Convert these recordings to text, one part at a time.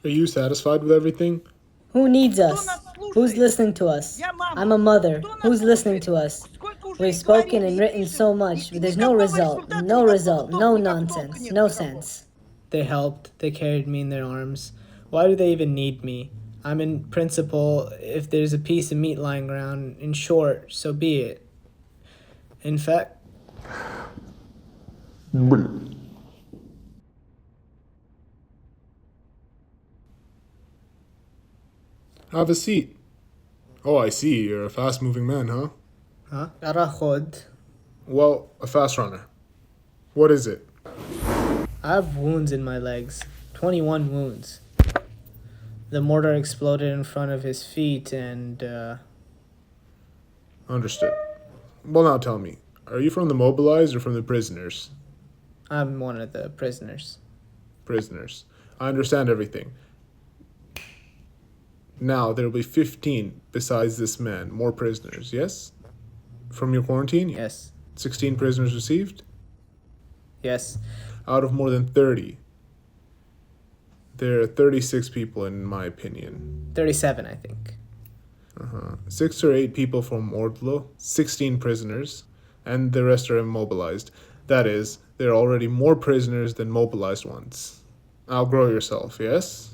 Are you satisfied with everything? Who needs us? Who's listening to us? I'm a mother. Who's listening to us? We've spoken and written so much, but there's no result, no nonsense, no sense. They helped. They carried me in their arms. Why do they even need me? I'm in principle, if there's a piece of meat lying around, in short, so be it. In fact, Have a seat. Oh, I see. You're a fast-moving man, huh? Arachod. Well, a fast runner. What is it? I have wounds in my legs. 21 wounds. The mortar exploded in front of his feet and, Understood. Well, now tell me. Are you from the mobilized or from the prisoners? I'm one of the prisoners. Prisoners. I understand everything. Now, there will be 15 besides this man, more prisoners, yes? From your quarantine? Yes. 16 prisoners received? Yes. Out of more than 30. There are 36 people, in my opinion. 37, I think. 6 or 8 people from Ordlo, 16 prisoners, and the rest are immobilized. That is, there are already more prisoners than mobilized ones. Outgrow yourself, yes?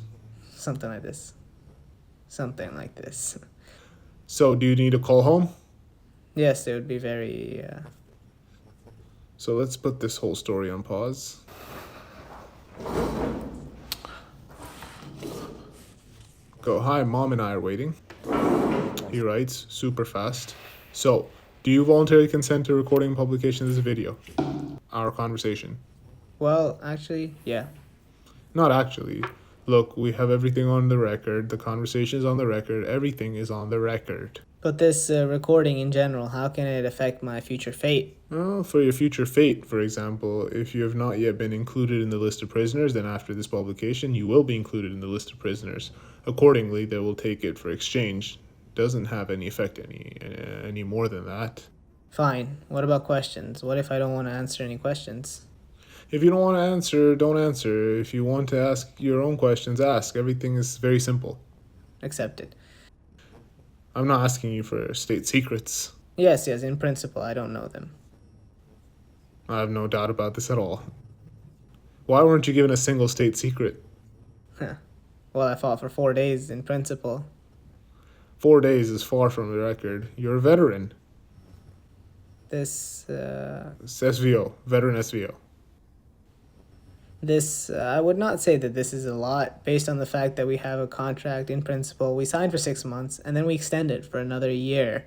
Something like this. So, do you need a call home? Yes, it would be very, So let's put this whole story on pause. Go, hi, Mom and I are waiting. He writes, super fast. So, do you voluntarily consent to recording and publication of this video? Our conversation. well, actually, yeah. Not actually. Look, we have everything on the record. The conversation is on the record. Everything is on the record. But this recording in general, how can it affect my future fate? Well, for your future fate, for example, if you have not yet been included in the list of prisoners, then after this publication, you will be included in the list of prisoners. Accordingly, they will take it for exchange. Doesn't have any effect any more than that. Fine. What about questions? What if I don't want to answer any questions? If you don't want to answer, don't answer. If you want to ask your own questions, ask. Everything is very simple. Accepted. I'm not asking you for state secrets. Yes, in principle, I don't know them. I have no doubt about this at all. Why weren't you given a single state secret? Well, I fought for 4 days in principle. 4 days is far from the record. You're a veteran. This, It's SVO, veteran SVO. I would not say that this is a lot based on the fact that we have a contract in principle. We signed for 6 months and then we extended for another year.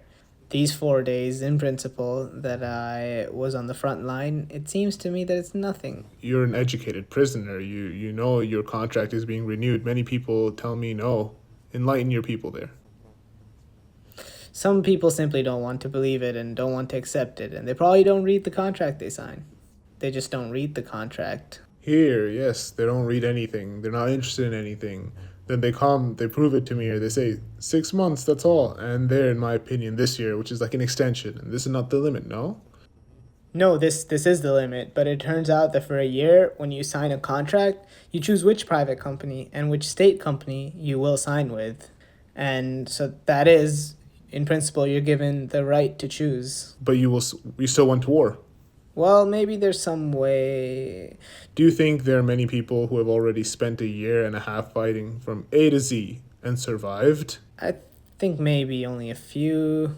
These 4 days in principle that I was on the front line, it seems to me that it's nothing. You're an educated prisoner. You know your contract is being renewed. Many people tell me no. Enlighten your people there. Some people simply don't want to believe it and don't want to accept it, and they probably don't read the contract they sign. They just don't read the contract. Here, yes, they don't read anything. They're not interested in anything. Then they come, they prove it to me, or they say, 6 months, that's all. And they're, in my opinion, this year, which is like an extension. And this is not the limit, no? No, this is the limit, but it turns out that for a year, when you sign a contract, you choose which private company and which state company you will sign with. And so that is, in principle, you're given the right to choose. But you still went to war. Well, maybe there's some way. Do you think there are many people who have already spent a year and a half fighting from A to Z and survived? I think maybe only a few.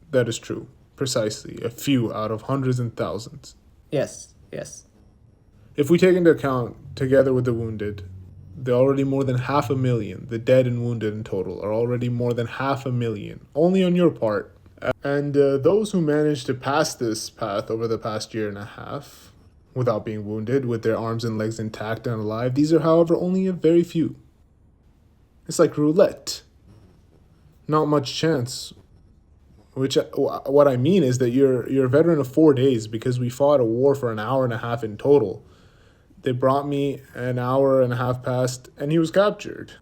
That is true. Precisely. A few out of hundreds and thousands. Yes. If we take into account, together with the wounded, there are already more than 500,000. The dead and wounded in total are already more than 500,000. Only on your part. And those who managed to pass this path over the past year and a half, without being wounded, with their arms and legs intact and alive, these are, however, only a very few. It's like roulette. Not much chance. Which, what I mean is that you're a veteran of 4 days because we fought a war for an hour and a half in total. They brought me an hour and a half past, and he was captured.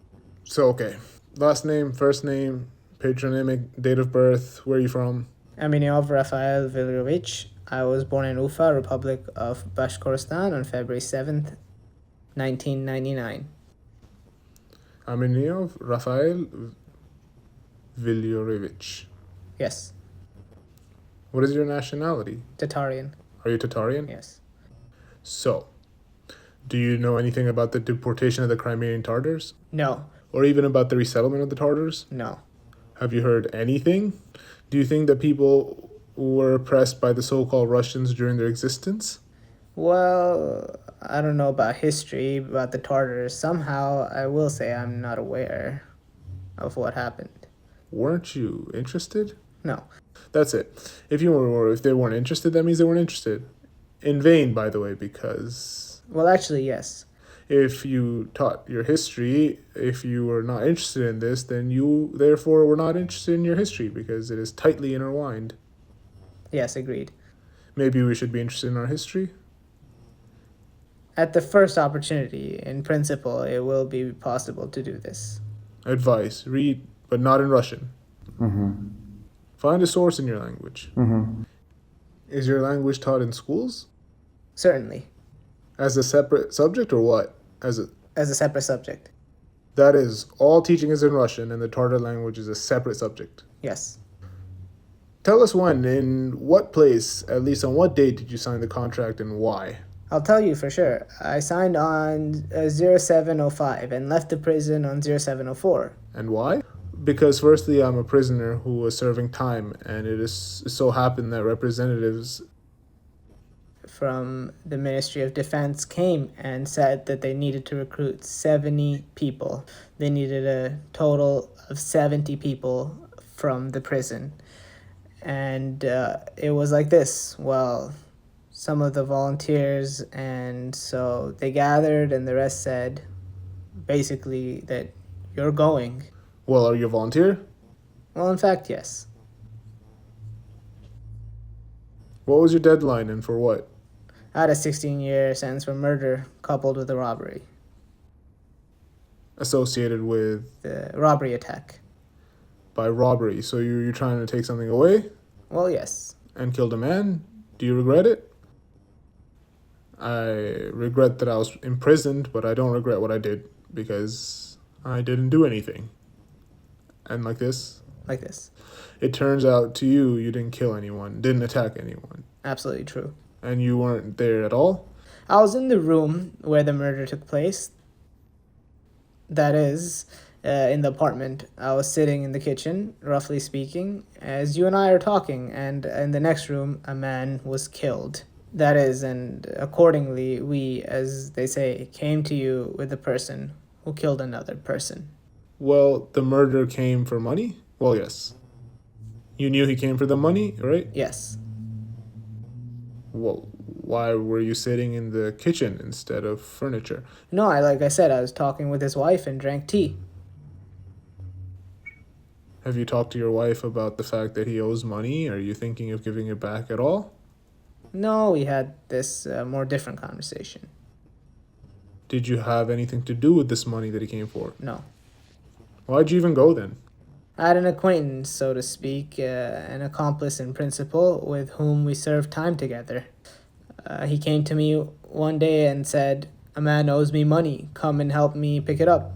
So, okay. Last name, first name, patronymic, date of birth, where are you from? Aminov Rafael Vilovich. I was born in Ufa, Republic of Bashkortostan, on February 7th, 1999. Amineov Rafael Vilyorevich. Yes. What is your nationality? Tatarian. Are you Tatarian? Yes. So, do you know anything about the deportation of the Crimean Tatars? No. Or even about the resettlement of the Tatars? No. Have you heard anything? Do you think that people were oppressed by the so-called Russians during their existence? Well, I don't know about history, about the Tartars. Somehow, I will say I'm not aware of what happened. Weren't you interested? No. That's it. If they weren't interested, that means they weren't interested. In vain, by the way, because Well, actually, yes. if you taught your history, if you were not interested in this, then you therefore were not interested in your history because it is tightly intertwined. Yes, agreed. Maybe we should be interested in our history? At the first opportunity, in principle, it will be possible to do this. Advice: read, but not in Russian. Mm-hmm. Find a source in your language. Mm-hmm. Is your language taught in schools? Certainly. As a separate subject or what? As That is, all teaching is in Russian and the Tatar language is a separate subject. Yes. Tell us when, in what place, at least on what date did you sign the contract and why? I'll tell you for sure. I signed on 0705 and left the prison on 0704. And why? Because firstly, I'm a prisoner who was serving time, and it is so happened that representatives From the Ministry of Defense came and said that they needed to recruit 70 people. They needed a total of 70 people from the prison. And it was like this. Well, some of the volunteers, and so they gathered, and the rest said basically that you're going. Well, are you a volunteer? Well, in fact, yes. What was your deadline and for what? I had a 16-year sentence for murder coupled with a robbery. Associated with? The robbery attack. By robbery. So you're trying to take something away? Well, yes. And killed a man? Do you regret it? I regret that I was imprisoned, but I don't regret what I did because I didn't do anything. And like this? Like this. It turns out to you didn't kill anyone, didn't attack anyone. Absolutely true. And you weren't there at all? I was in the room where the murder took place. That is, in the apartment. I was sitting in the kitchen, roughly speaking, as you and I are talking, and in the next room, a man was killed. That is, and accordingly, we, as they say, came to you with the person who killed another person. Well, the murder came for money? Well, yes. You knew he came for the money, right? Yes. Well, why were you sitting in the kitchen instead of furniture? No, like I said, I was talking with his wife and drank tea. Have you talked to your wife about the fact that he owes money? Are you thinking of giving it back at all? No, we had this more different conversation. Did you have anything to do with this money that he came for? No. Why'd you even go then? I had an acquaintance, so to speak, an accomplice in principle, with whom we served time together. He came to me one day and said, "A man owes me money. Come and help me pick it up."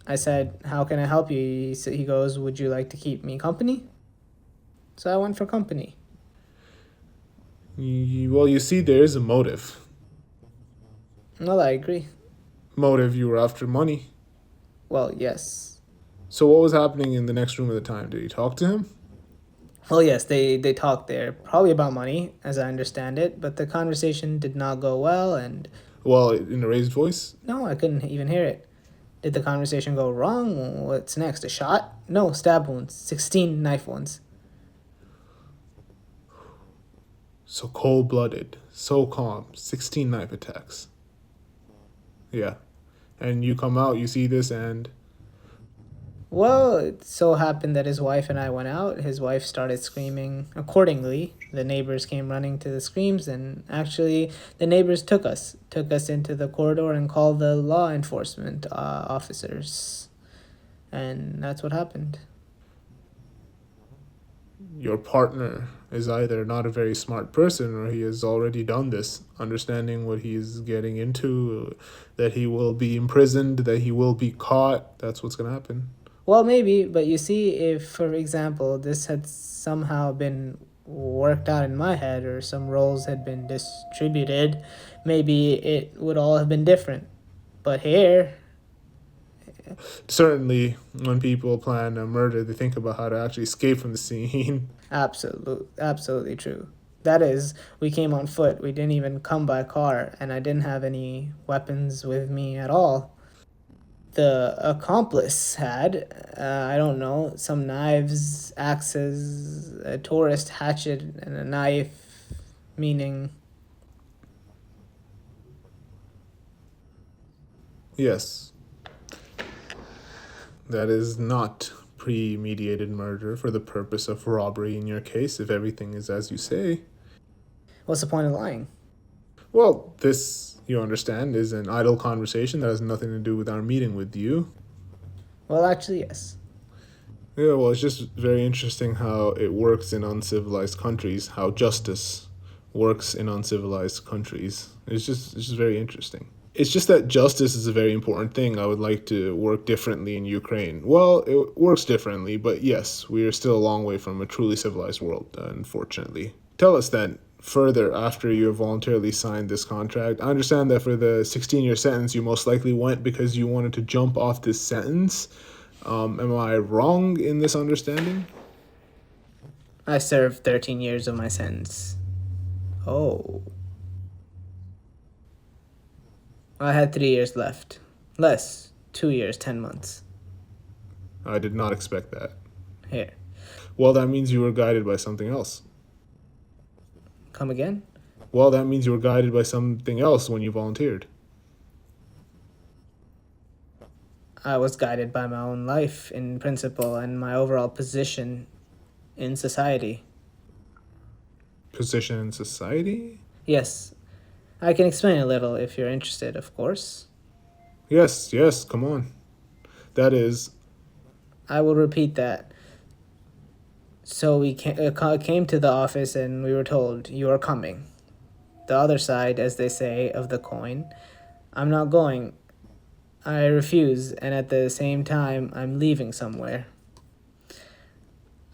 I said, "How can I help you?" He goes, "Would you like to keep me company?" So I went for company. Well, you see, there is a motive. Well, I agree. Motive, you were after money. Well, yes. So what was happening in the next room at the time? Did you talk to him? Well, yes, they talked there, probably about money, as I understand it, but the conversation did not go well, and... Well, in a raised voice? No, I couldn't even hear it. Did the conversation go wrong? What's next? A shot? No, stab wounds. 16 knife wounds. So cold-blooded, so calm, 16 knife attacks. Yeah. And you come out, you see this, and... Well, it so happened that his wife and I went out. His wife started screaming accordingly. The neighbors came running to the screams, and actually the neighbors took us into the corridor and called the law enforcement officers. And that's what happened. your partner is either not a very smart person or he has already done this, understanding what he's getting into, that he will be imprisoned, that he will be caught. That's what's going to happen. Well, maybe, but you see, if, for example, this had somehow been worked out in my head or some roles had been distributed, maybe it would all have been different. But here, Certainly, when people plan a murder, they think about how to actually escape from the scene. absolutely true. That is, we came on foot. We didn't even come by car, and I didn't have any weapons with me at all. The accomplice had, I don't know, some knives, axes, a tourist hatchet, and a knife, meaning. Yes. That is not premeditated murder for the purpose of robbery in your case, if everything is as you say. What's the point of lying? Well, this, you understand, is an idle conversation that has nothing to do with our meeting with you. Well, actually, yes. Yeah, well, it's just very interesting how it works in uncivilized countries, how justice works in uncivilized countries. It's just very interesting. It's just that justice is a very important thing. I would like to work differently in Ukraine. Well, it works differently, but yes, we are still a long way from a truly civilized world, unfortunately. Tell us then, further, after you have voluntarily signed this contract. I understand that for the 16-year sentence, you most likely went because you wanted to jump off this sentence. Am I wrong in this understanding? I served 13 years of my sentence. Oh. I had 3 years left. Less. 2 years, 10 months. I did not expect that. Here. Well, that means you were guided by something else. Come again? Well, that means you were guided by something else when you volunteered. I was guided by my own life in principle and my overall position in society. Position in society? Yes. I can explain a little if you're interested, of course. Yes, come on. That is... I will repeat that. So we came to the office and we were told, you are coming. The other side, as they say, of the coin. I'm not going. I refuse, and at the same time, I'm leaving somewhere.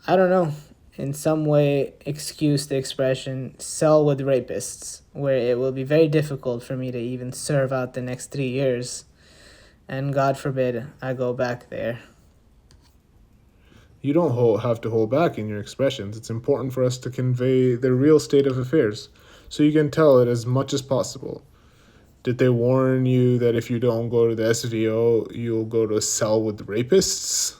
I don't know. In some way, excuse the expression, sell with rapists, where it will be very difficult for me to even serve out the next 3 years. And God forbid I go back there. You don't have to hold back in your expressions. It's important for us to convey the real state of affairs, so you can tell it as much as possible. Did they warn you that if you don't go to the SVO, you'll go to a cell with rapists?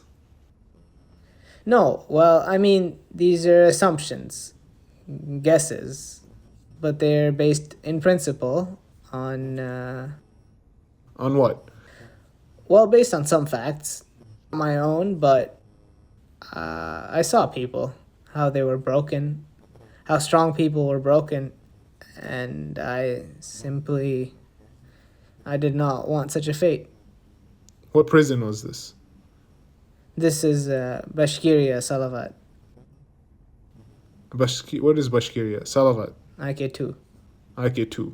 No, well, I mean, these are assumptions, guesses, but they're based in principle on... On what? Well, based on some facts, my own, but I saw people, how they were broken, how strong people were broken, and I did not want such a fate. What prison was this? This is Bashkiria, Salavat, What is Bashkiria? Salavat. IK2. IK2.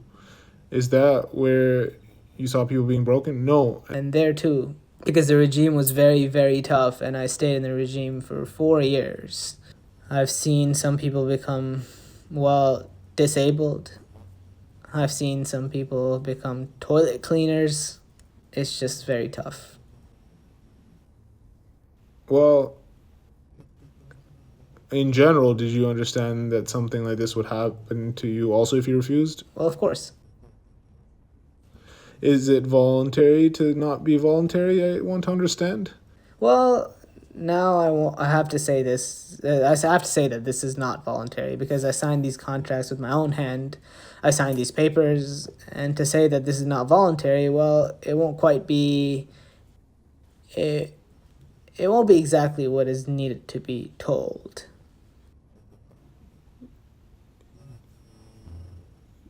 Is that where you saw people being broken? No. And there too, because the regime was very, very tough, and I stayed in the regime for 4 years. I've seen some people become, well, disabled. I've seen some people become toilet cleaners. It's just very tough. Well, in general, did you understand that something like this would happen to you also if you refused? Well, of course. Is it voluntary to not be voluntary? I want to understand. Well, now I have to say this. I have to say that this is not voluntary because I signed these contracts with my own hand. I signed these papers, and to say that this is not voluntary, well, it won't quite be... It won't be exactly what is needed to be told.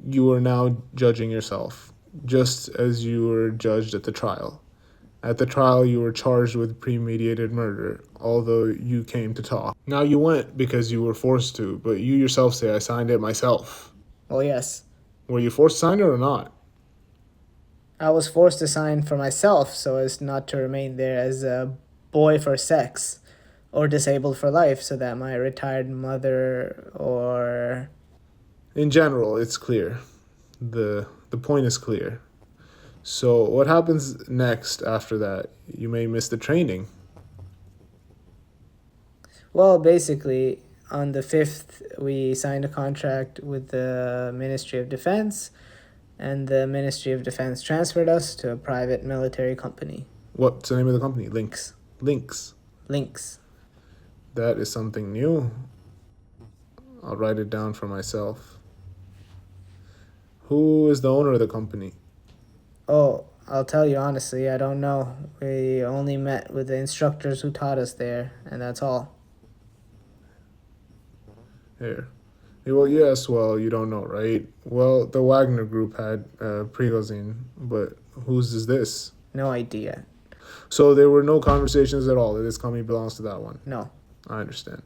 You are now judging yourself, just as you were judged at the trial. At the trial, you were charged with premeditated murder, although you came to talk. Now you went because you were forced to, but you yourself say, I signed it myself. Well, yes. Were you forced to sign it or not? I was forced to sign for myself so as not to remain there as a boy for sex or disabled for life, so that my retired mother or... In general, it's clear. The point is clear. So what happens next after that? You may miss the training. Well, basically, on the 5th, we signed a contract with the Ministry of Defense, and the Ministry of Defense transferred us to a private military company. What's the name of the company? Lynx. Lynx. That is something new. I'll write it down for myself. Who is the owner of the company? Oh, I'll tell you honestly, I don't know. We only met with the instructors who taught us there, and that's all. Here. Well, yes, well, you don't know, right? Well, the Wagner group had Prigozhin, but whose is this? No idea. So there were no conversations at all that this company belongs to that one? No. I understand.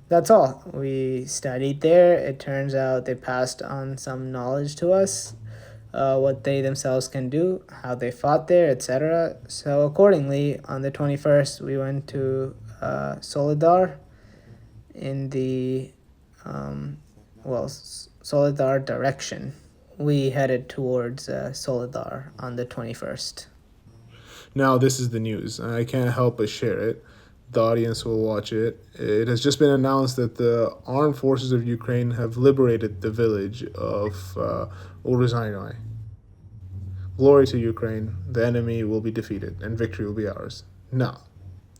That's all. We studied there. It turns out they passed on some knowledge to us, what they themselves can do, how they fought there, etc. So accordingly, on the 21st, we went to Solidar in the Solidar direction. We headed towards Solidar on the 21st. Now, this is the news. I can't help but share it. The audience will watch it. It has just been announced that the armed forces of Ukraine have liberated the village of Uruzhainoi. Glory to Ukraine. The enemy will be defeated, and victory will be ours. Now,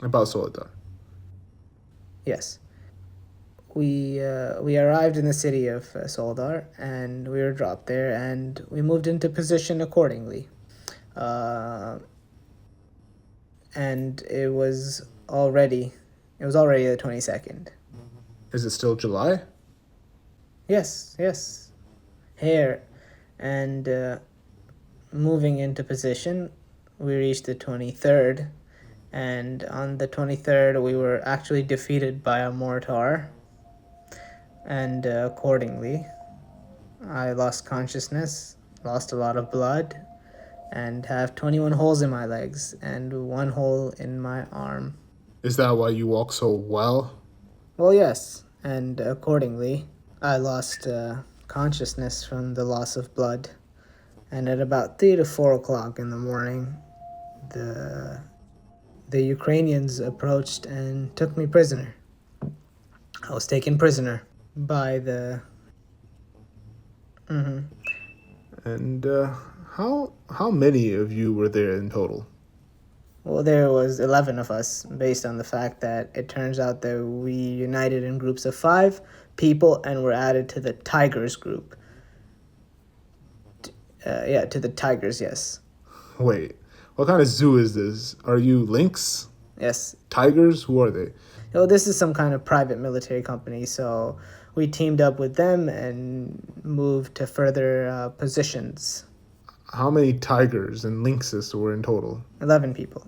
about Solidar. Yes. We arrived in the city of Solidar, and we were dropped there, and we moved into position accordingly. And it was already the 22nd. Is it still July? Yes. Here, and moving into position, we reached the 23rd, and on the 23rd we were actually defeated by a mortar, and accordingly I lost consciousness, lost a lot of blood, and have 21 holes in my legs and 1 hole in my arm. Is that why you walk so well? Well, yes, and accordingly, I lost consciousness from the loss of blood. And at about 3 to 4 o'clock in the morning, the Ukrainians approached and took me prisoner. I was taken prisoner by the... And how many of you were there in total? Well, there was 11 of us, based on the fact that it turns out that we united in groups of 5 people and were added to the Tigers group. To the Tigers, yes. Wait, what kind of zoo is this? Are you lynx? Yes. Tigers? Who are they? Well, this is some kind of private military company, so we teamed up with them and moved to further positions. How many tigers and lynxes were in total? 11 people.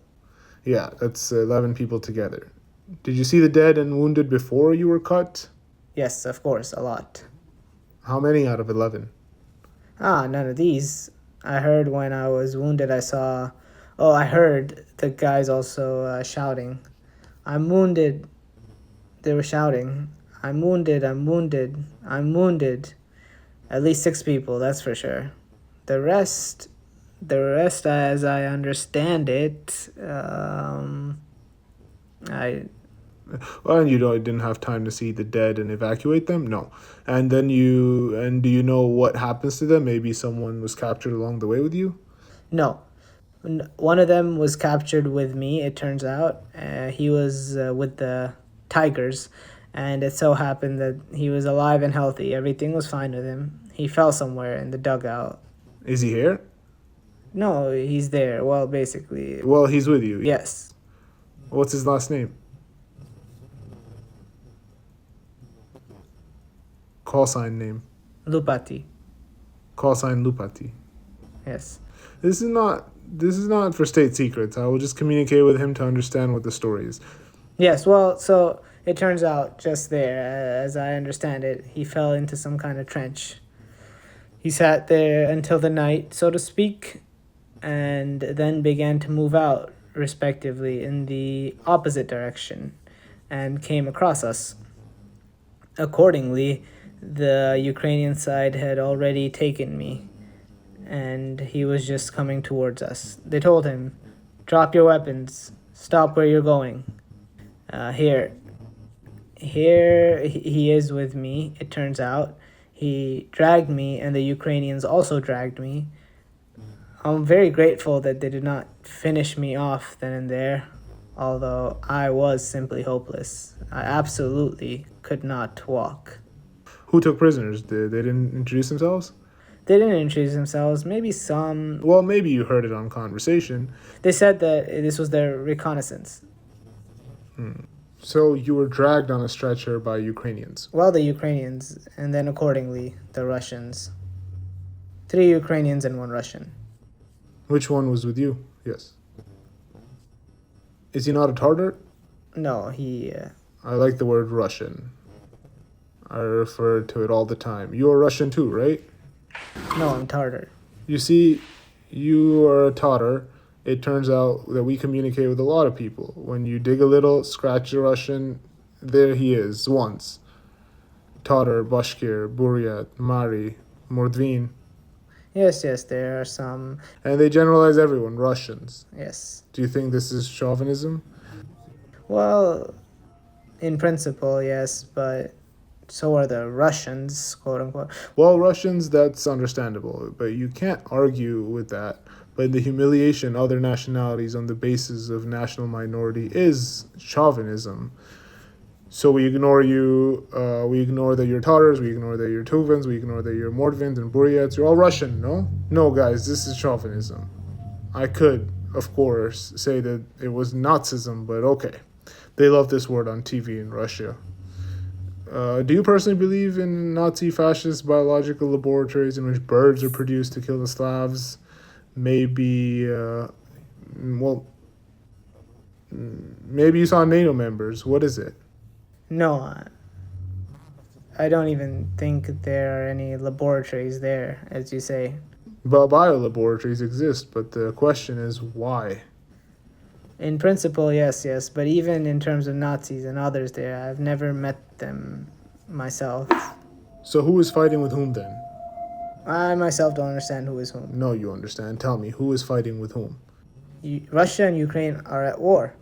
Yeah, that's 11 people together. Did you see the dead and wounded before you were cut? Yes, of course, a lot. How many out of 11? None of these. I heard when I was wounded, I heard the guys also shouting, "I'm wounded." They were shouting, "I'm wounded, I'm wounded, I'm wounded." At least 6 people, that's for sure. The rest, as I understand it, Well, and you didn't have time to see the dead and evacuate them? No. And do you know what happens to them? Maybe someone was captured along the way with you? No. One of them was captured with me, it turns out. He was with the Tigers, and it so happened that he was alive and healthy. Everything was fine with him. He fell somewhere in the dugout. Is he here? No, he's there. Well, basically. Well, he's with you. Yes. What's his last name? Call sign name. Lupati. Call sign Lupati. Yes. This is not this is not for state secrets. I will just communicate with him to understand what the story is. Yes, well, so it turns out just there, as I understand it, he fell into some kind of trench. He sat there until the night, so to speak, and then began to move out, respectively, in the opposite direction, and came across us. Accordingly, the Ukrainian side had already taken me, and he was just coming towards us. They told him, "Drop your weapons, stop where you're going." Here he is with me, it turns out. He dragged me, and the Ukrainians also dragged me. I'm very grateful that they did not finish me off then and there, although I was simply hopeless. I absolutely could not walk. Who took prisoners? They didn't introduce themselves? They didn't introduce themselves, maybe some. Well, maybe you heard it on conversation. They said that this was their reconnaissance. So you were dragged on a stretcher by Ukrainians. Well, the Ukrainians, and then accordingly, the Russians. 3 Ukrainians and 1 Russian. Which one was with you? Yes. Is he not a Tartar? No, he... I like the word Russian. I refer to it all the time. You are Russian too, right? No, I'm Tartar. You see, you are a Tatar. It turns out that we communicate with a lot of people. When you dig a little, scratch your Russian, there he is, once. Tatar, Bashkir, Buryat, Mari, Mordvin. Yes, there are some... And they generalize everyone, Russians. Yes. Do you think this is chauvinism? Well, in principle, yes, but so are the Russians, quote unquote. Well, Russians, that's understandable, but you can't argue with that. But the humiliation of other nationalities on the basis of national minority is chauvinism. So we ignore you, we ignore that you're Tatars, we ignore that you're Tuvans, we ignore that you're Mordvins and Buryats. You're all Russian, no? No, guys, this is chauvinism. I could, of course, say that it was Nazism, but okay. They love this word on TV in Russia. Do you personally believe in Nazi fascist biological laboratories in which birds are produced to kill the Slavs? Maybe, maybe you saw NATO members. What is it? No, I don't even think there are any laboratories there, as you say. But biolaboratories exist, but the question is why? In principle, yes, but even in terms of Nazis and others there, I've never met them myself. So who is fighting with whom then? I myself don't understand who is whom. No, you understand. Tell me, who is fighting with whom? Russia and Ukraine are at war.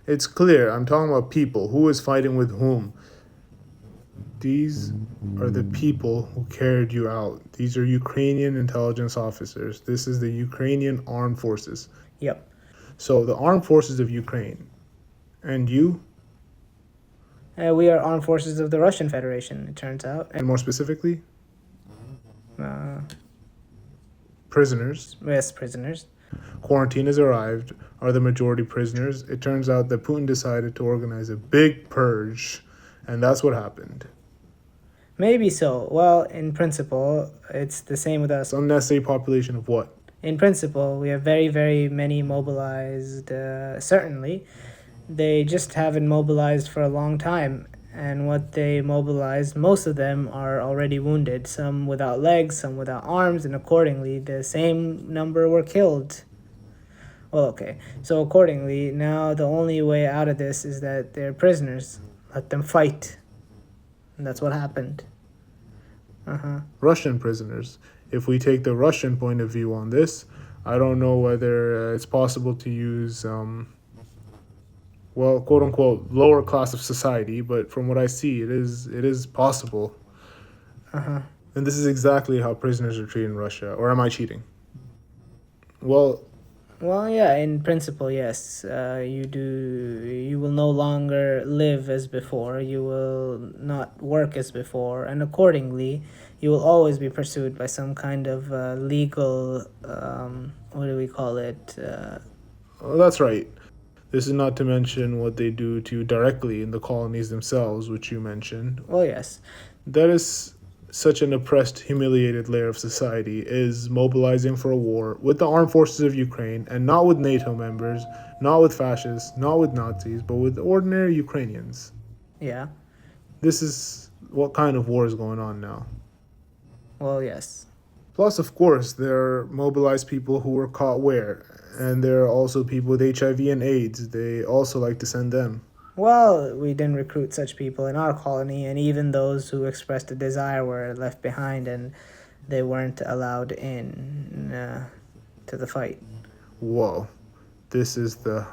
It's clear. I'm talking about people. Who is fighting with whom? These are the people who carried you out. These are Ukrainian intelligence officers. This is the Ukrainian armed forces. Yep. So the armed forces of Ukraine. And you? We are armed forces of the Russian Federation, it turns out. And more specifically? Prisoners. Prisoners. Yes, prisoners. Quarantine has arrived. Are the majority prisoners? It turns out that Putin decided to organize a big purge, and that's what happened. Maybe so. Well, in principle, it's the same with us. Unnecessary population of what? In principle, we have very, very many mobilized, certainly. They just haven't mobilized for a long time. And what they mobilized, most of them are already wounded. Some without legs, some without arms, and accordingly, the same number were killed. Well, okay. So accordingly, now the only way out of this is that they're prisoners. Let them fight. And that's what happened. Russian prisoners. If we take the Russian point of view on this, I don't know whether it's possible to use, quote unquote, lower class of society, but from what I see, it is possible. And this is exactly how prisoners are treated in Russia. Or am I cheating? Well, yeah, in principle, yes. You will no longer live as before. You will not work as before. And accordingly, you will always be pursued by some kind of legal, what do we call it? that's right. This is not to mention what they do to you directly in the colonies themselves, which you mentioned. Well, yes. That is such an oppressed, humiliated layer of society is mobilizing for a war with the armed forces of Ukraine, and not with NATO members, not with fascists, not with Nazis, but with ordinary Ukrainians. Yeah. This is what kind of war is going on now. Well, yes. Plus, of course, there are mobilized people who were caught where, and there are also people with HIV and AIDS. They also like to send them. Well, we didn't recruit such people in our colony, and even those who expressed a desire were left behind, and they weren't allowed in to the fight. Whoa, this is the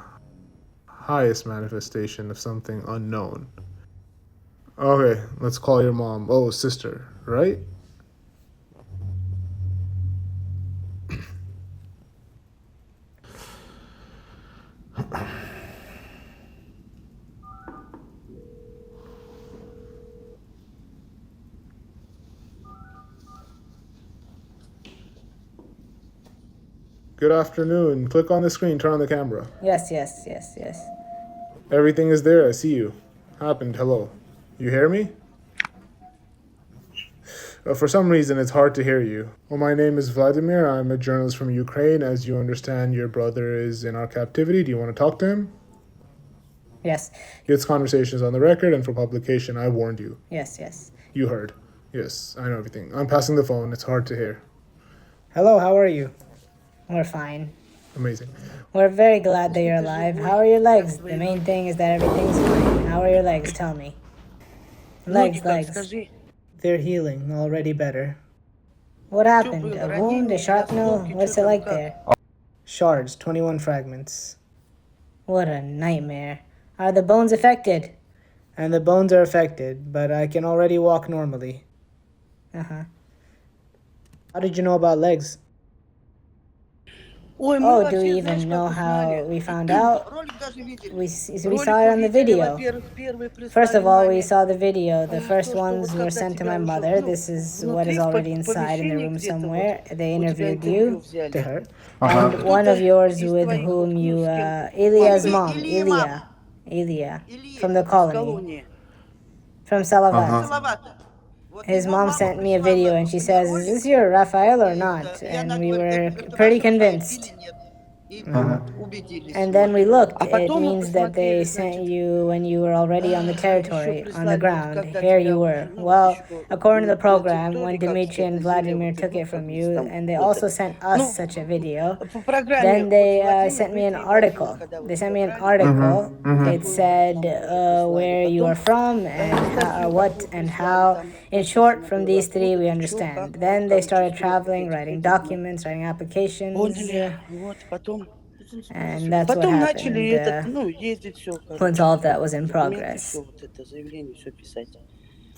highest manifestation of something unknown. Okay, let's call your mom. Oh, sister, right? Good afternoon. Click on the screen, turn on the camera. Yes. Everything is there, I see you. Happened, hello. You hear me? For some reason, it's hard to hear you. Well, my name is Vladimir. I'm a journalist from Ukraine. As you understand, your brother is in our captivity. Do you want to talk to him? Yes. This conversation is on the record, and for publication, I warned you. Yes. You heard. Yes, I know everything. I'm passing the phone. It's hard to hear. Hello, how are you? We're fine. Amazing. We're very glad that you're alive. How are your legs? The main thing is that everything's fine. How are your legs? Tell me. Legs. They're healing, already better. What happened? A wound? A shrapnel? What's it like there? Shards, 21 fragments. What a nightmare. Are the bones affected? And the bones are affected, but I can already walk normally. Uh-huh. How did you know about legs? Oh, do we even know how we found out? We saw it on the video. First of all, we saw the video. The first ones were sent to my mother. This is what is already inside in the room somewhere. They interviewed you. To her? And one of yours with whom you, Ilya's mom, Ilya, from the colony, from Salavat. His mom sent me a video and she says, "Is this your Raphael or not?" And we were pretty convinced. And then we looked. It means that they sent you when you were already on the territory, on the ground. Here you were. Well, according to the program, when Dmitry and Vladimir took it from you, and they also sent us such a video, then they sent me an article. It said where you are from and what and how. In short, from these three, we understand. Then they started traveling, writing documents, writing applications. And that's what happened once all of that was in progress.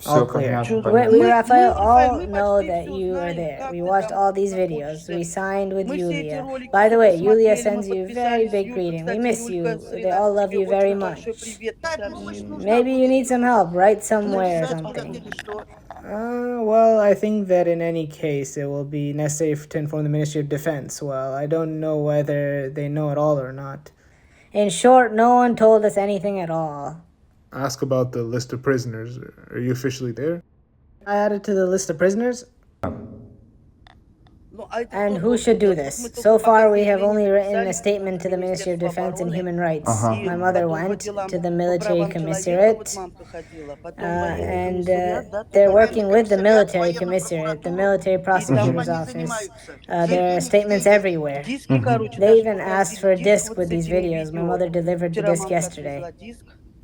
All clear. We, Raphael, all know that you are there. We watched all these videos. We signed with Yulia. By the way, Yulia sends you a very big greeting. We miss you. They all love you very much. Maybe you need some help. Write somewhere or something. Well, I think that in any case it will be necessary to inform the Ministry of Defense. Well, I don't know whether they know at all or not. In short, no one told us anything at all. Ask about the list of prisoners. Are you officially there? I added to the list of prisoners? And who should do this? So far, we have only written a statement to the Ministry of Defense and Human Rights. My mother went to the military commissariat, and they're working with the military commissariat, the military prosecutor's office. There are statements everywhere. They even asked for a disc with these videos. My mother delivered the disc yesterday.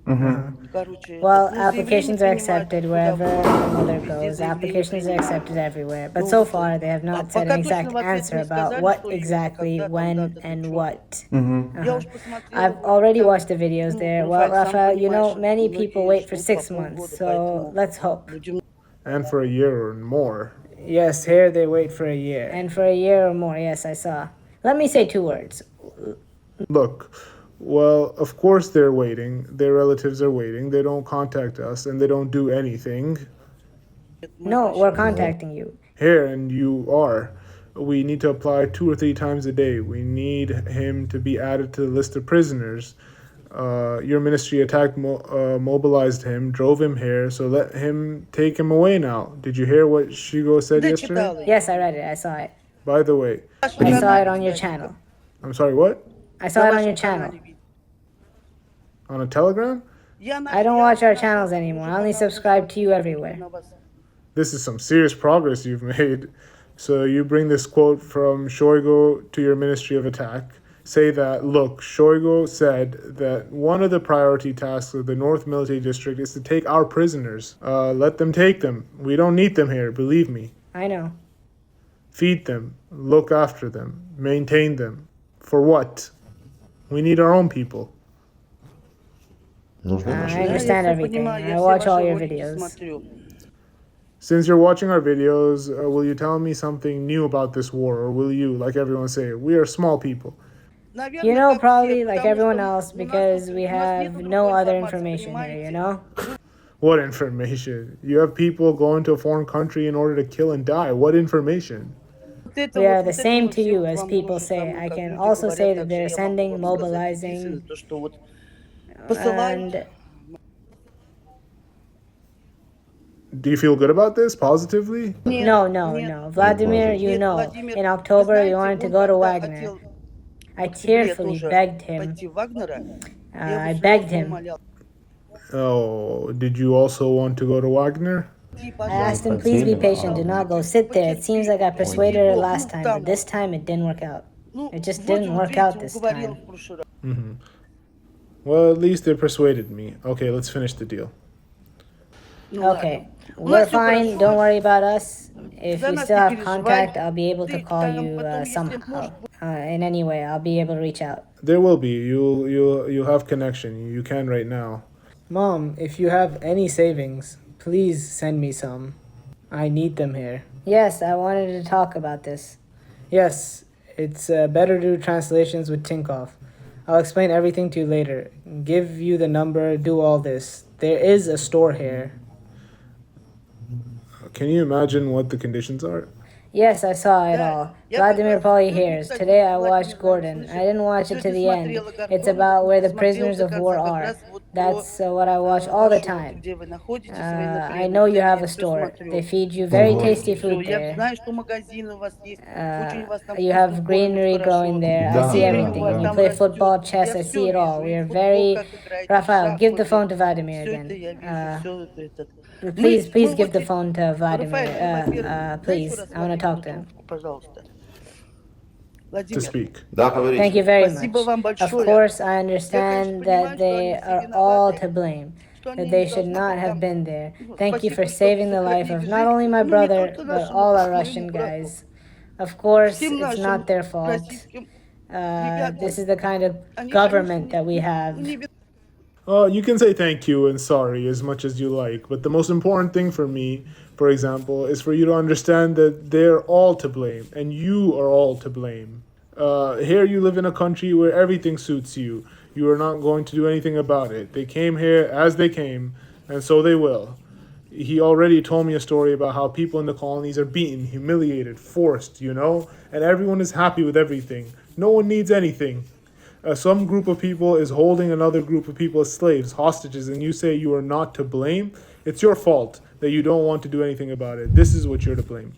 Well, applications are accepted wherever my mother goes. Applications are accepted everywhere. But so far, they have not said an exact answer about what exactly, when, and what. I've already watched the videos there. Well, Raphael, you know, many people wait for 6 months, so let's hope. And for a year or more. Yes, here they wait for a year. And for a year or more, yes, I saw. Let me say 2 words. Look, well, of course they're waiting. Their relatives are waiting. They don't contact us, and they don't do anything. No, we're contacting you. Here, and you are. We need to apply 2 or 3 times a day. We need him to be added to the list of prisoners. Your ministry mobilized him, drove him here, so let him take him away now. Did you hear what Shigo said yesterday? Yes, I read it. I saw it. By the way, I saw it on your channel. I'm sorry, what? I saw it on your channel. On a telegram? I don't watch our channels anymore. I only subscribe to you everywhere. This is some serious progress you've made. So you bring this quote from Shoigu to your Ministry of Attack. Say that, look, Shoigu said that one of the priority tasks of the North Military District is to take our prisoners. Let them take them. We don't need them here, believe me. I know. Feed them, look after them, maintain them. For what? We need our own people. I understand everything. I watch all your videos. Since you're watching our videos, will you tell me something new about this war, or will you, like everyone say, we are small people? You know, probably like everyone else, because we have no other information here, you know? What information? You have people going to a foreign country in order to kill and die. What information? We are the same to you, as people say. I can also say that they're sending, mobilizing, and Do you feel good about this, positively? no. Vladimir, you know, in October we wanted to go to Wagner. I tearfully begged him. I begged him. Oh, did you also want to go to Wagner? I asked him, please be patient, do not go. Sit there. It seems like I persuaded her last time, but this time it didn't work out. It just didn't work out this time. Mm-hmm. Well, at least they persuaded me. Okay, let's finish the deal. Okay, we're fine. Don't worry about us. If we still have contact, I'll be able to call you somehow. In any way, I'll be able to reach out. There will be. You'll have connection. You can right now. Mom, if you have any savings, please send me some. I need them here. Yes, I wanted to talk about this. Yes, it's better to do translations with Tinkoff. I'll explain everything to you later. Give you the number, do all this. There is a store here. Can you imagine what the conditions are? Yes, I saw it all. Vladimir probably hears. Today I watched Gordon. I didn't watch it to the end. It's about where the prisoners of war are. That's what I watch all the time. I know you have a store. They feed you very tasty food there. You have greenery growing there. I see everything. And you play football, chess. I see it all. We are very... Raphael, give the phone to Vladimir again. Please give the phone to Vladimir. Please, I want to talk to him. To speak. Thank you very much. Of course, I understand that they are all to blame, that they should not have been there. Thank you for saving the life of not only my brother, but all our Russian guys. Of course, it's not their fault. This is the kind of government that we have. You can say thank you and sorry as much as you like, but the most important thing for me, for example, is for you to understand that they're all to blame, and you are all to blame. Here you live in a country where everything suits you. You are not going to do anything about it. They came here as they came, and so they will. He already told me a story about how people in the colonies are beaten, humiliated, forced, and everyone is happy with everything. No one needs anything. Some group of people is holding another group of people as slaves, hostages, and you say you are not to blame. It's your fault that you don't want to do anything about it. This is what you're to blame.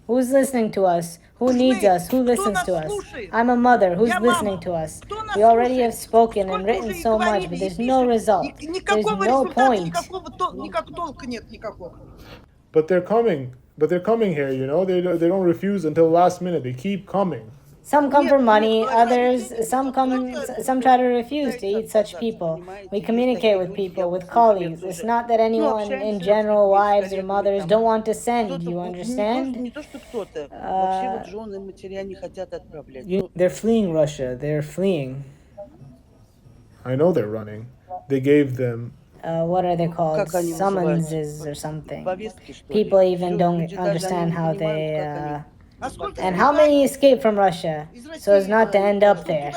Who's listening to us? Who needs us? Who listens to us? I'm a mother. Who's listening to us? We already have spoken and written so much, but there's no result. There's no point. But they're coming. They're coming here, They don't refuse until the last minute. They keep coming. Some come for money, some try to refuse to eat such people. We communicate with people, with colleagues. It's not that anyone in general, wives or mothers, don't want to send, you understand? They're fleeing Russia, they're fleeing. I know they're running. They gave them... what are they called? Summonses or something. People even don't understand how they... And how many escape from Russia so as not to end up there?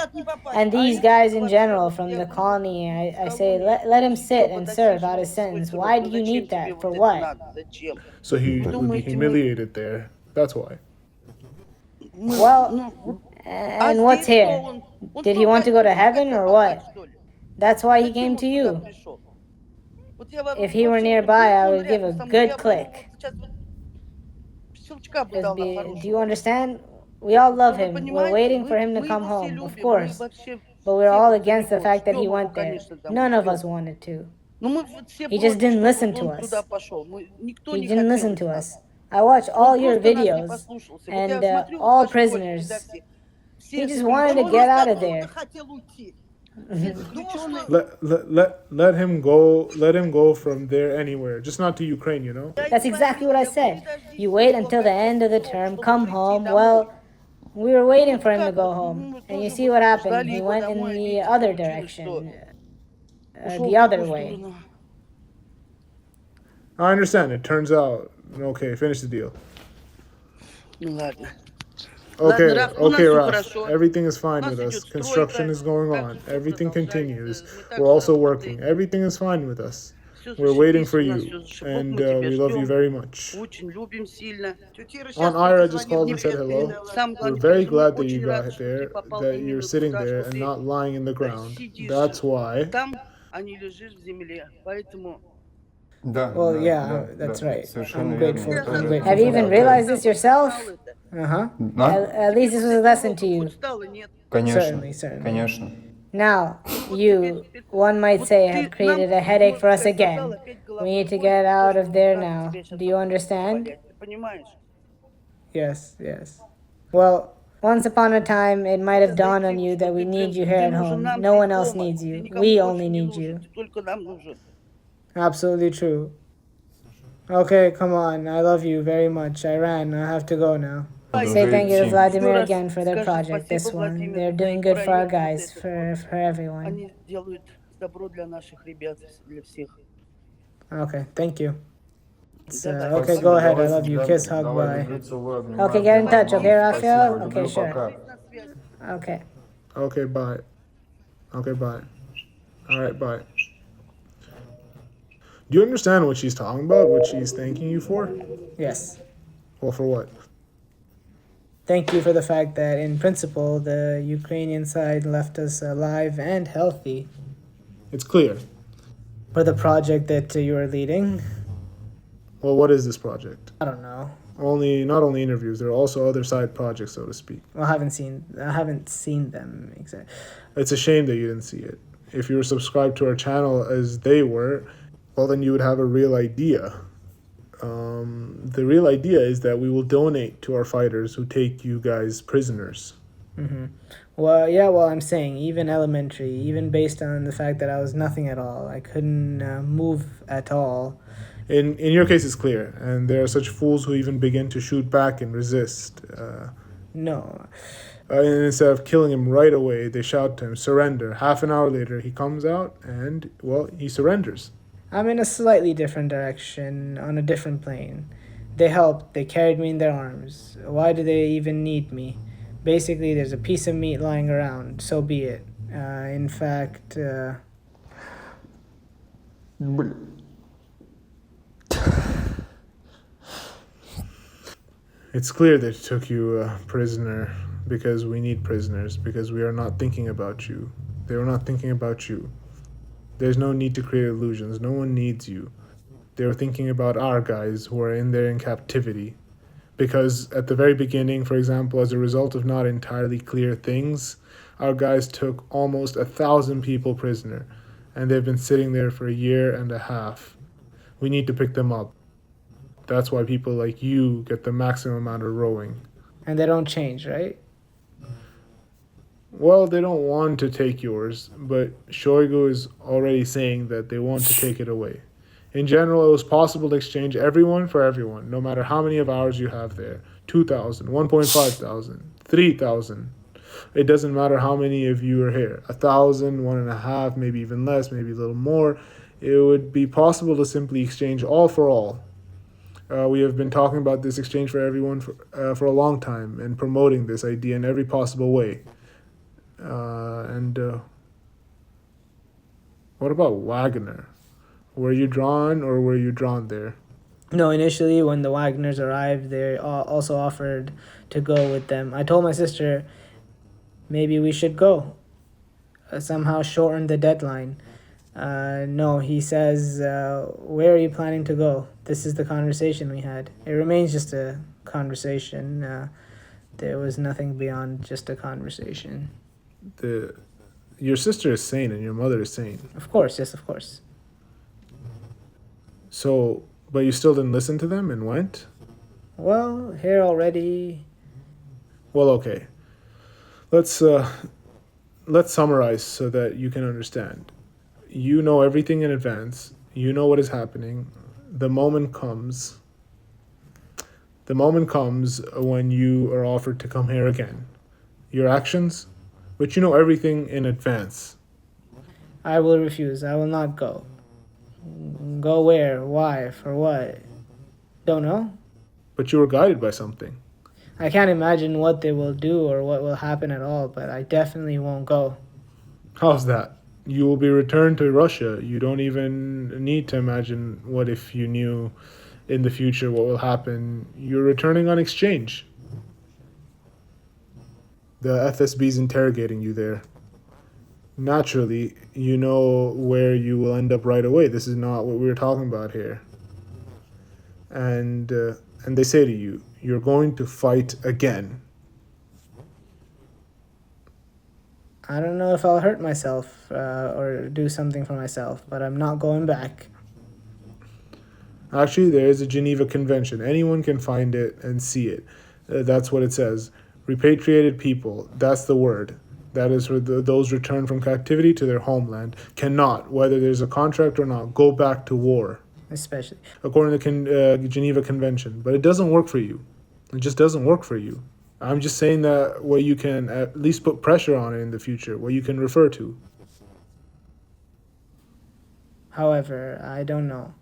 And these guys in general from the colony, I say, let him sit and serve out his sentence. Why do you need that? For what? So he would be humiliated there. That's why. Well, and what's here? Did he want to go to heaven or what? That's why he came to you. If he were nearby, I would give a good click. Do you understand? We all love him. We're waiting for him to come home, of course. But we're all against the fact that he went there. None of us wanted to. He just didn't listen to us. He didn't listen to us. I watch all your videos and all prisoners. He just wanted to get out of there. Let him go from there anywhere, just not to Ukraine, you know. That's exactly what I said. You wait until the end of the term, come home. Well, we were waiting for him to go home. And you see what happened. He went in the other direction. The other way. I understand. It turns out, okay, finish the deal. Okay, Raf. Everything is fine with us. Construction is going on. Everything continues. We're also working. Everything is fine with us. We're waiting for you, and we love you very much. Aunt Ira just called and said hello. We're very glad that you got there, that you're sitting there and not lying in the ground. That's why. Well, yeah, that's right. I'm grateful. I'm grateful. Have you even realized this yourself? Uh-huh. At least this was a lesson to you. Certainly. Конечно. Now, you, one might say, have created a headache for us again. We need to get out of there now. Do you understand? Yes. Well, once upon a time, it might have dawned on you that we need you here at home. No one else needs you. We only need you. absolutely true. Okay, come on. I love you very much. I ran. I have to go now. Say thank you to Vladimir again for their project, this one. They're doing good for our guys, for everyone. Okay, thank you. Okay, go ahead. I love you. Kiss, hug, bye. Okay, get in touch, okay, Raphael? Okay, sure. Okay. Okay, bye. Okay, bye. All right, bye. Do you understand what she's talking about? What she's thanking you for? Yes. Well, for what? Thank you for the fact that, in principle, the Ukrainian side left us alive and healthy. It's clear. For the project that you are leading. Well, what is this project? I don't know. Not only interviews, there are also other side projects, so to speak. Well, I haven't seen them exactly. It's a shame that you didn't see it. If you were subscribed to our channel as they were, well, then you would have a real idea. The real idea is that we will donate to our fighters who take you guys prisoners. Mm-hmm. Well, I'm saying, even elementary, even based on the fact that I was nothing at all, I couldn't move at all. In your case, it's clear, and there are such fools who even begin to shoot back and resist. No. And instead of killing him right away, they shout to him, surrender. Half an hour later, he comes out and, well, he surrenders. I'm in a slightly different direction, on a different plane. They helped, they carried me in their arms. Why do they even need me? Basically, there's a piece of meat lying around, so be it. In fact, It's clear they took you prisoner because we need prisoners, because we are not thinking about you. They were not thinking about you. There's no need to create illusions. No one needs you. They were thinking about our guys who are in there in captivity. Because at the very beginning, for example, as a result of not entirely clear things, our guys took almost 1,000 people prisoner, and they've been sitting there for 1.5 years. We need to pick them up. That's why people like you get the maximum amount of rowing. And they don't change, right? Well, they don't want to take yours, but Shoigu is already saying that they want to take it away. In general, it was possible to exchange everyone for everyone, no matter how many of ours you have there. 2,000, 1,500, 3,000. It doesn't matter how many of you are here. 1,000, 1.5, maybe even less, maybe a little more. It would be possible to simply exchange all for all. We have been talking about this exchange for everyone for a long time and promoting this idea in every possible way. What about Wagner? Were you drawn or were you drawn there? No, initially when the Wagners arrived, they also offered to go with them. I told my sister, maybe we should go. somehow shortened the deadline. No, he says, where are you planning to go? This is the conversation we had. It remains just a conversation. There was nothing beyond just a conversation. Your sister is sane and your mother is sane. Of course, yes, of course. So, but you still didn't listen to them and went? Well, here already. Well, okay. Let's summarize so that you can understand. You know everything in advance. You know what is happening. The moment comes when you are offered to come here again. Your actions, but you know everything in advance. I will refuse. I will not go. Go where? Why? For what? Don't know. But you were guided by something. I can't imagine what they will do or what will happen at all, but I definitely won't go. How's that? You will be returned to Russia. You don't even need to imagine what if you knew in the future what will happen. You're returning on exchange. The FSB is interrogating you there. Naturally, you know where you will end up right away. This is not what we were talking about here. And they say to you, you're going to fight again. I don't know if I'll hurt myself or do something for myself, but I'm not going back. Actually, there is a Geneva Convention. Anyone can find it and see it. That's what it says. Repatriated people, that's the word. That is for those returned from captivity to their homeland, cannot, whether there's a contract or not, go back to war. Especially. According to the Geneva Convention. But it doesn't work for you. It just doesn't work for you. I'm just saying that what you can at least put pressure on it in the future, what you can refer to. However, I don't know.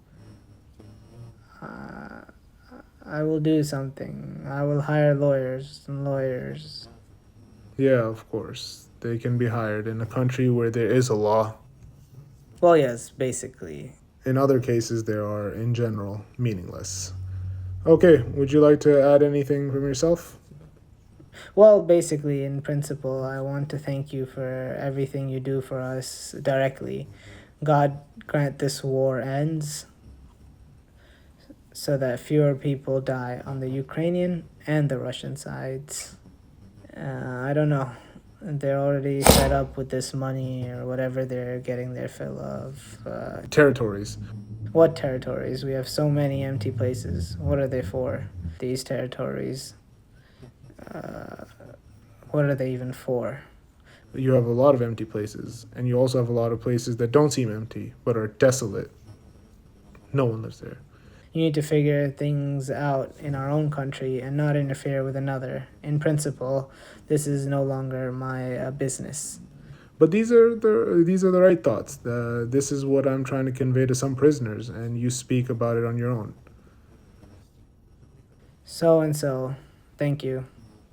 I will do something. I will hire lawyers and lawyers. Yeah, of course. They can be hired in a country where there is a law. Well, yes, basically. In other cases, they are, in general, meaningless. Okay, would you like to add anything from yourself? Well, basically, in principle, I want to thank you for everything you do for us directly. God grant this war ends so that fewer people die on the Ukrainian and the Russian sides. I don't know. They're already set up with this money or whatever they're getting their fill of. Territories. What territories? We have so many empty places. What are they for? These territories. What are they even for? You have a lot of empty places, and you also have a lot of places that don't seem empty, but are desolate. No one lives there. You need to figure things out in our own country and not interfere with another. In principle, this is no longer my business. But these are the right thoughts. This is what I'm trying to convey to some prisoners, and you speak about it on your own. So and so, thank you.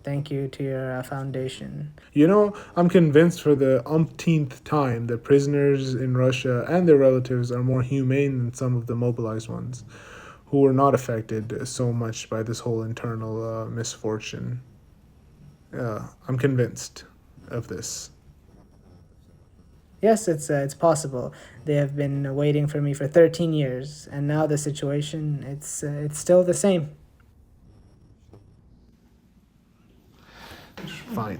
Thank you to your foundation. You know, I'm convinced for the umpteenth time that prisoners in Russia and their relatives are more humane than some of the mobilized ones, who were not affected so much by this whole internal misfortune. I'm convinced of this. Yes, it's possible. They have been waiting for me for 13 years, and now the situation, it's still the same. Fine.